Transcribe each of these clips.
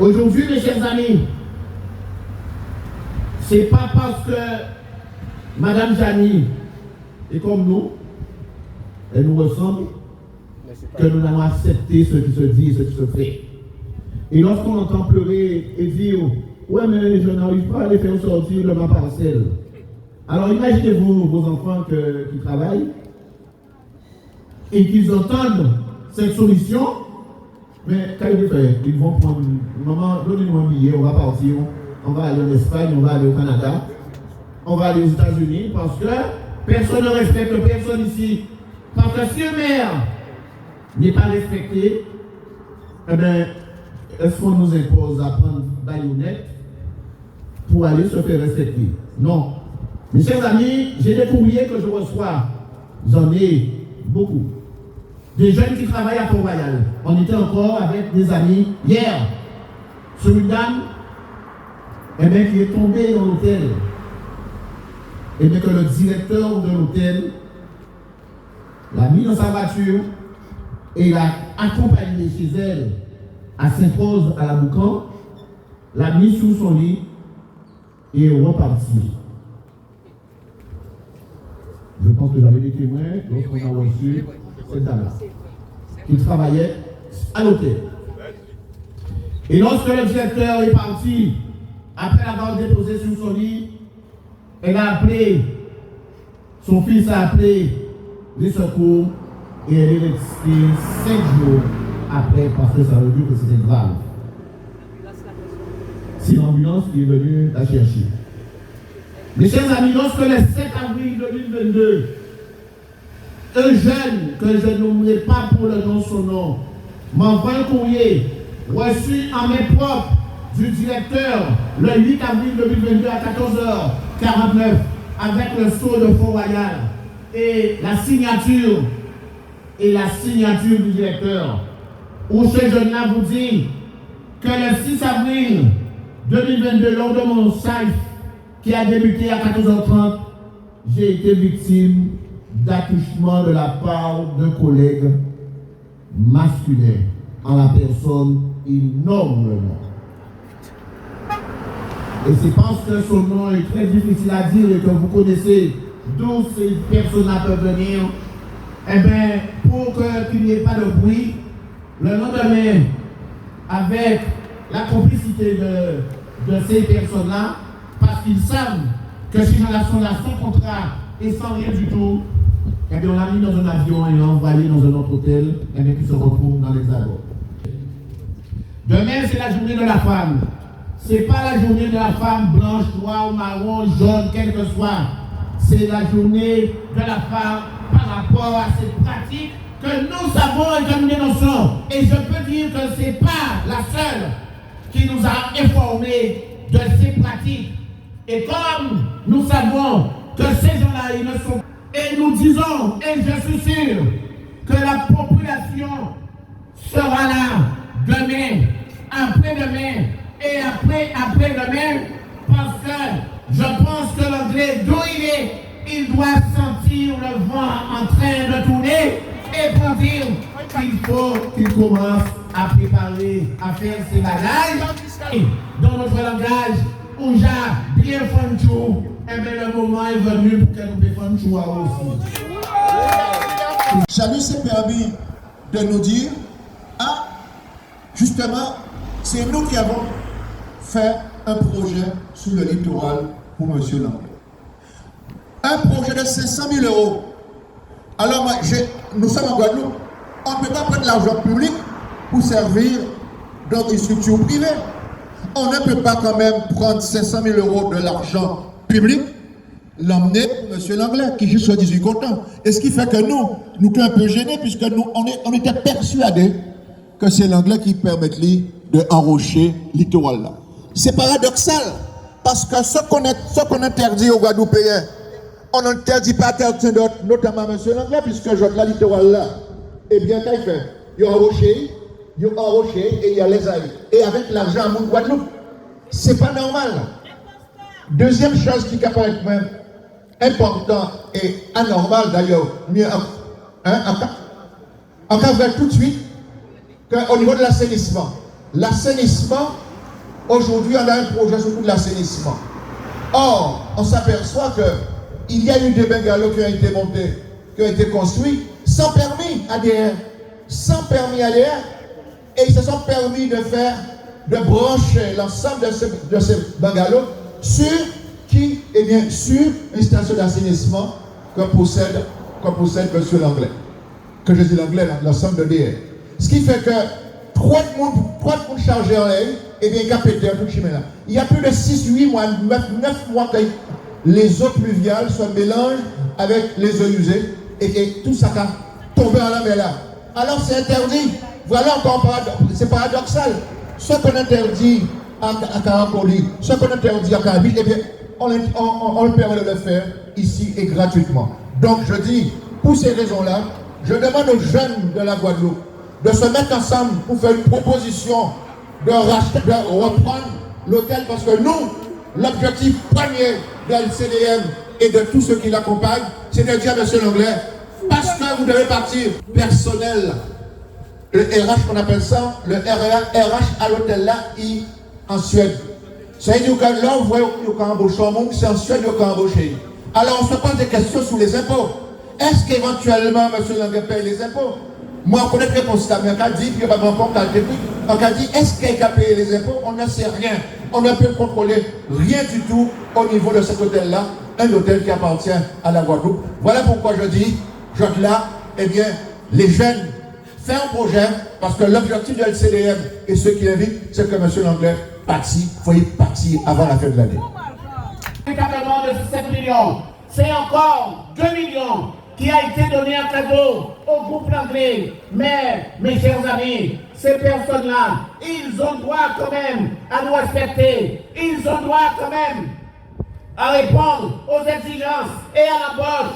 Aujourd'hui, mes chers amis, c'est pas parce que Madame Jani est comme nous, elle nous ressemble, que nous allons accepter ce qui se dit et ce qui se fait. Et lorsqu'on entend pleurer et dire « Ouais, mais je n'arrive pas à les faire sortir de ma parcelle », alors imaginez-vous vos enfants qui travaillent et qu'ils entendent cette solution, mais quand ils font, ils vont prendre « Maman, donnez-nous un billet, on va partir, on va aller en Espagne, on va aller au Canada, on va aller aux États-Unis, parce que personne ne respecte personne ici. Parce que si un maire n'est pas respecté, eh bien, est-ce qu'on nous impose à prendre baïonnette pour aller se faire respecter? Non. Mes chers amis, j'ai des courriers que je reçois. J'en ai beaucoup. Des jeunes qui travaillent à Port-Royal. On était encore avec des amis hier sur une dame qui est tombée dans l'hôtel. Et bien que le directeur de l'hôtel l'a mis dans sa voiture et l'a accompagné chez elle à Saint-Rose à la Boucan, l'a mis sous son lit et est reparti. Je pense que j'avais des témoins lorsqu'on a reçu cette dame-là, qui travaillait à l'hôtel. Et lorsque le directeur est parti, après l'avoir déposé sur son lit, elle a appelé, son fils a appelé les secours et elle est restée 5 jours après parce que ça veut dire que c'était grave. C'est l'ambulance qui est venue la chercher. Mes chers amis, lorsque le 7 avril 2022, un jeune que je n'oublierai pas pour le nom son nom m'envoie un courrier reçu en main propre du directeur le 8 avril 2022 à 14h49 avec le sceau de Port-Royal et la signature du directeur, où ce jeune-là vous dit que le 6 avril 2022, lors de mon safe qui a débuté à 14h30, j'ai été victime d'attouchement de la part d'un collègue masculin en la personne énormément. Et c'est parce que son nom est très difficile à dire et que vous connaissez d'où ces personnes-là peuvent venir, eh bien, pour qu'il n'y ait pas de bruit, le lendemain, avec la complicité de ces personnes-là, parce qu'ils savent que ces gens-là sont là sans contrat et sans rien du tout, eh bien, on l'a mis dans un avion et l'a envoyé dans un autre hôtel, et bien, qui se retrouve dans l'Hexagone. Demain, c'est la journée de la femme. Ce n'est pas la journée de la femme blanche, noire, marron, jaune, quelle que soit. C'est la journée de la femme par rapport à cette pratique que nous savons et que nous dénonçons. Et je peux dire que ce n'est pas la seule qui nous a informés de ces pratiques. Et comme nous savons que ces gens-là, ils ne sont pas. Et nous disons, et je suis sûr, que la population sera là demain, après-demain, et après-demain, parce que je pense que l'Anglais, d'où il doit sentir le vent en train de tourner et pour dire qu'il faut qu'il commence à préparer, à faire ses bagages. Dans notre langage, on a bien fait tout, et bien le moment est venu pour que nous défendions tout aussi. Salut s'est permis de nous dire, ah, justement, c'est nous qui avons fait un projet sur le littoral pour M. Langlais. Un projet de 500 000 €. Alors, nous sommes en Guadeloupe. On ne peut pas prendre l'argent public pour servir dans une structure privée. On ne peut pas quand même prendre 500 000 € de l'argent public, l'emmener pour M. Langlais, qui juste soit 18 content. Et ce qui fait que nous sommes un peu gênés, puisque nous, on était persuadés que c'est l'Anglais qui permet de enrocher le littoral là. C'est paradoxal, parce que ce qu'on interdit aux Guadeloupéens, on n'interdit pas à quelqu'un d'autre, notamment M. Langlais, puisque je la littoral là. Eh bien, qu'est-ce qu'il fait? Il y a enroché et il y a les aïeux. Et avec l'argent à mon Guadeloupe, c'est pas normal. Deuxième chose qui est capable même important et anormal d'ailleurs, mieux en cas tout de suite, qu'au niveau de l'assainissement. L'assainissement, Aujourd'hui, on a un projet sur tout l'assainissement. Or, on s'aperçoit qu'il y a eu des bungalows qui ont été montés, qui ont été construits sans permis ADR. Sans permis ADR. Et ils se sont permis de brancher l'ensemble de ces bungalows sur une station d'assainissement que possède M. Langlais. Que je dis l'anglais, l'ensemble de DR. Ce qui fait que 3 de monde chargés en l'air, et bien, il y a pété tout chemin là. Il y a plus de 6, 8 mois, 9 mois que les eaux pluviales se mélangent avec les eaux usées et tout ça va tomber en la mer là. Alors c'est interdit. Voilà encore, c'est paradoxal. Ce qu'on interdit à Caracoli, ce qu'on interdit à Carabine, eh bien, on le permet de le faire ici et gratuitement. Donc je dis, pour ces raisons-là, je demande aux jeunes de la Guadeloupe de se mettre ensemble pour faire une proposition de reprendre l'hôtel, parce que nous, l'objectif premier de l'CDM et de tous ceux qui l'accompagnent, c'est de dire à M. Langlais, parce que vous devez partir personnel, le RH qu'on appelle ça, le RH à l'hôtel là, en Suède. C'est-à-dire que là, on voit qu'on embauche un monde, c'est en Suède qu'on embauche. Alors on se pose des questions sur les impôts. Est-ce qu'éventuellement M. Langlais paye les impôts? Moi, on connaît très constamment. On a dit, puis on a dit, est-ce qu'il a payé les impôts? On ne sait rien. On ne peut contrôler rien du tout au niveau de cet hôtel-là, un hôtel qui appartient à la Guadeloupe. Voilà pourquoi je dis, là, eh bien, les jeunes, font un projet, parce que l'objectif de l'CDM et ceux qui l'invitent, c'est que M. Langlais faut y partir avant la fin de l'année. Véritablement de 7 millions, c'est encore 2 millions qui a été donné en cadeau au groupe Langlais. Mais, mes chers amis, ces personnes-là, ils ont droit quand même à nous respecter. Ils ont droit quand même à répondre aux exigences et à l'embauche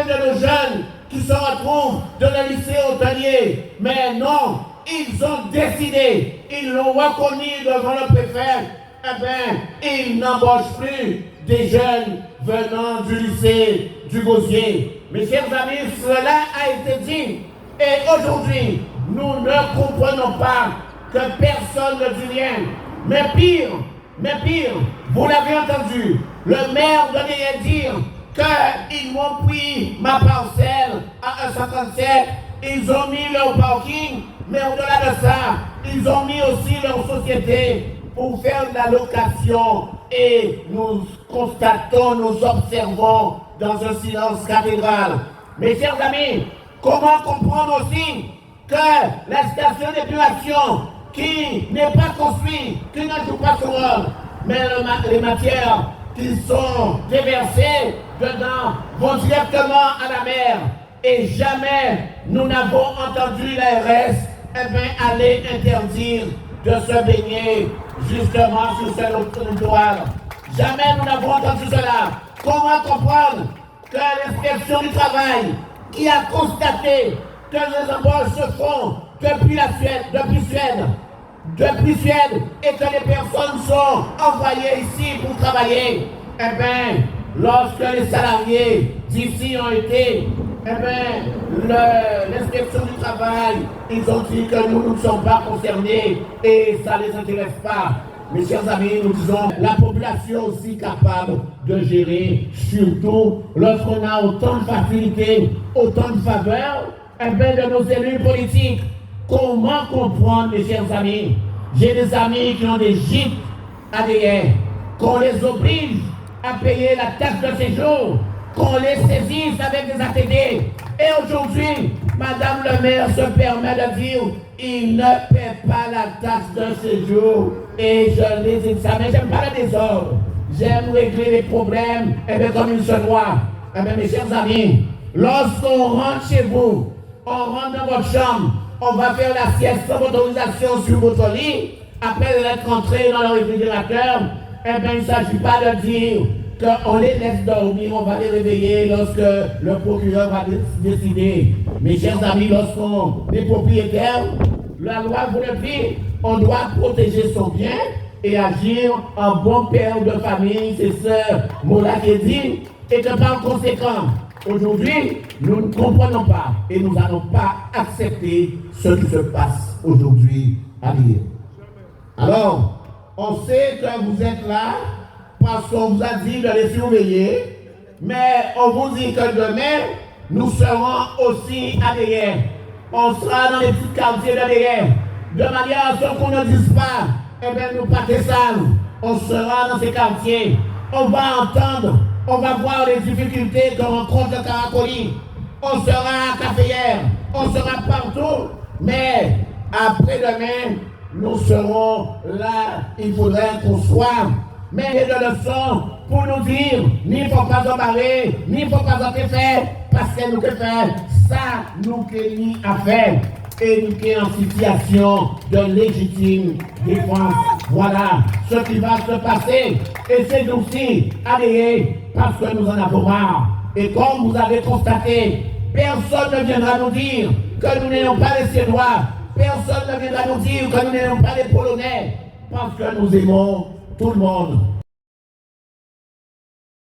de nos jeunes qui se retrouvent dans le lycée hôtelier. Mais non, ils ont décidé, ils l'ont reconnu devant le préfet, ils n'embauchent plus des jeunes venant du lycée du Gosier. Mes chers amis, cela a été dit. Et aujourd'hui, nous ne comprenons pas que personne ne dit rien. Mais pire, vous l'avez entendu, le maire venait dire qu'ils m'ont pris ma parcelle à 1,57, ils ont mis leur parking, mais au-delà de ça, ils ont mis aussi leur société pour faire de la location. Et nous constatons, nous observons dans un silence cathédral. Mes chers amis, comment comprendre aussi que la station d'épuration qui n'est pas construite, qui ne joue pas son rôle, mais les matières qui sont déversées dedans vont directement à la mer. Et jamais nous n'avons entendu l'ARS aller interdire de se baigner justement sur ce littoral. Jamais nous n'avons entendu cela. Comment comprendre que l'inspection du travail, qui a constaté que les embauches se font depuis Suède, et que les personnes sont envoyées ici pour travailler, lorsque les salariés d'ici ont été, l'inspection du travail, ils ont dit que nous ne sommes pas concernés et ça ne les intéresse pas. Mes chers amis, nous disons, la population aussi capable de gérer, surtout lorsqu'on a autant de facilités, autant de faveurs, de nos élus politiques. Comment comprendre, mes chers amis? J'ai des amis qui ont des gîtes ADR, qu'on les oblige à payer la taxe de séjour, qu'on les saisisse avec des ATD. Et aujourd'hui, Madame le maire se permet de dire il ne paie pas la taxe de séjour. Et je les examine. J'aime pas le désordre. J'aime régler les problèmes comme il se doit. Mes chers amis, lorsqu'on rentre chez vous, on rentre dans votre chambre, on va faire la sieste sans autorisation sur votre lit. Après être rentré dans le réfrigérateur, il ne s'agit pas de dire qu'on les laisse dormir, on va les réveiller lorsque le procureur va décider. Mes chers amis, lorsqu'on est propriétaire, la loi vous le dit, on doit protéger son bien et agir en bon père de famille, c'est ce mot-là qui dit, et que par conséquent, aujourd'hui, nous ne comprenons pas et nous n'allons pas accepter ce qui se passe aujourd'hui à l'île. Alors, On sait que vous êtes là parce qu'on vous a dit de les surveiller, mais on vous dit que demain, nous serons aussi à derrière. On sera dans les petits quartiers de derrière, de manière à ce qu'on ne dise pas, eh bien nous pas ça. On sera dans ces quartiers, on va entendre, on va voir les difficultés que rencontre Caracoli. On sera à Caféière, on sera partout, mais après-demain, nous serons là, il faudrait qu'on soit. Mais il y a des leçons pour nous dire, ni il ne faut pas embarrer, ni il ne faut pas en faire, parce que nous que faire, ça nous qu'il à faire. Et nous sommes en situation de légitime défense. Voilà ce qui va se passer. Et c'est aussi adhérer parce que nous en avons marre. Et comme vous avez constaté, personne ne viendra nous dire que nous n'ayons pas les Suédois. Personne ne viendra nous dire que nous n'ayons pas les Polonais. Parce que nous aimons tout le monde.